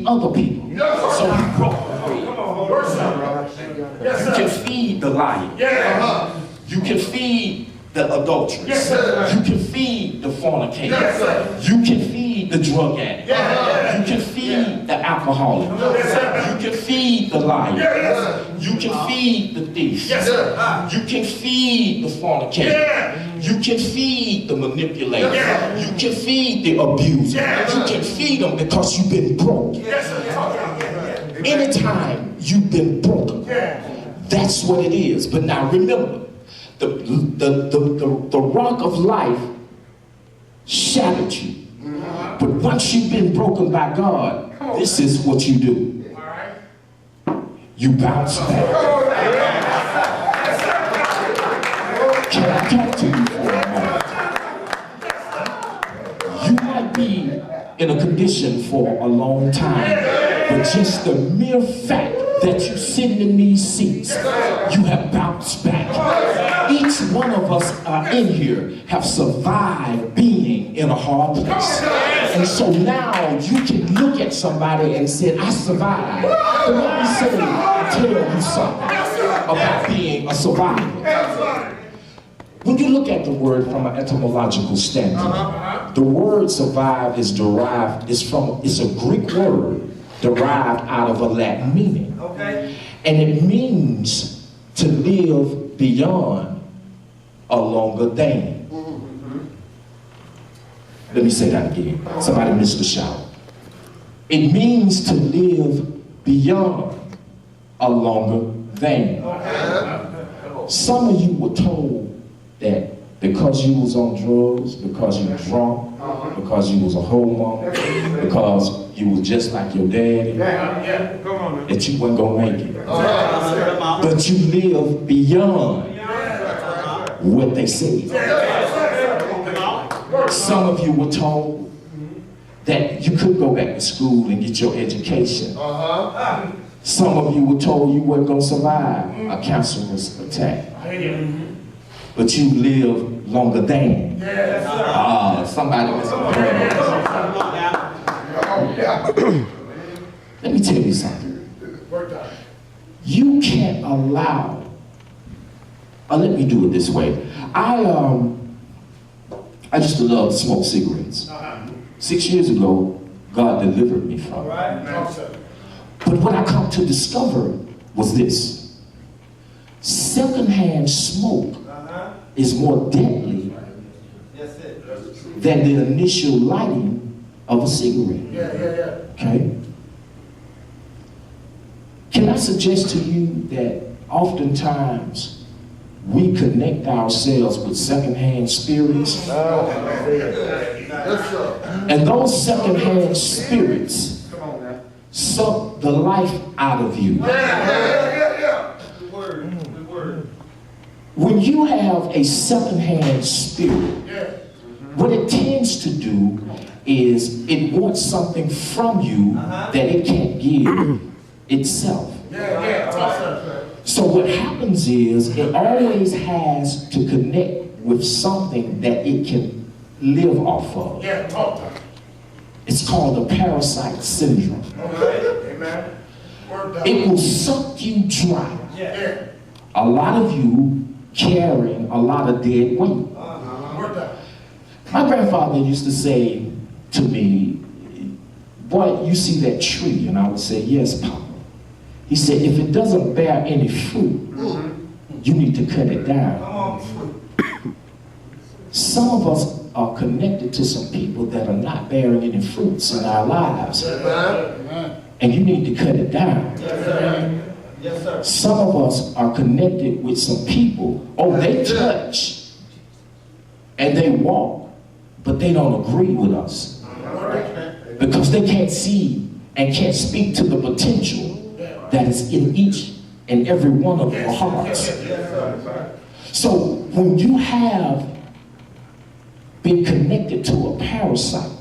other people. So he broke the bread. You can feed the lion. You can feed the adulteress. You can feed the fornicator. You can feed the drug addict. You can feed the alcoholic. You can feed the liar. You can feed the thief. You can feed the fornicator. You can feed the manipulator. You can feed the abuser. You can feed them because you've been broke. Anytime you've been broken, that's what it is. But now remember, the rock of life shattered you. But once you've been broken by God, this is what you do. You bounce back. Can I talk to you for a moment? You might be in a condition for a long time, but just the mere fact that you sit in these seats, you have bounced back. Each one of us in here have survived being in a hard place. And so now you can look at somebody and say, I survived. But let me tell you something about being a survivor. When you look at the word from an etymological standpoint, the word survive is derived, it's a Greek word derived out of a Latin meaning. And it means to live beyond a longer than. Let me say that again. Somebody missed the shout. It means to live beyond a longer than. Some of you were told that because you was on drugs, because you were drunk, because you was a homo, because you was just like your daddy, that you weren't gonna make it. But you live beyond what they said. Some of you were told that you couldn't go back to school and get your education. Some of you were told you weren't gonna survive a cancerous attack. But you live longer than. Somebody was Let me tell you something. You can't allow, let me do it this way. I used to love to smoke cigarettes. 6 years ago, God delivered me from it. But what I come to discover was this. Secondhand smoke is more deadly than the initial lighting of a cigarette. Okay? Can I suggest to you that oftentimes we connect ourselves with secondhand spirits? And those secondhand spirits suck the life out of you. When you have a secondhand spirit, what it tends to do is it wants something from you that it can't give itself. So what happens is it always has to connect with something that it can live off of. It's called the parasite syndrome. It will suck you dry. A lot of you carrying a lot of dead weight. My grandfather used to say to me, boy, you see that tree? And I would say, yes, Papa. He said, if it doesn't bear any fruit, you need to cut it down. Some of us are connected to some people that are not bearing any fruits in our lives. And you need to cut it down. Some of us are connected with some people, they touch and they walk, but they don't agree with us. Because they can't see and can't speak to the potential that is in each and every one of our hearts. So when you have been connected to a parasite,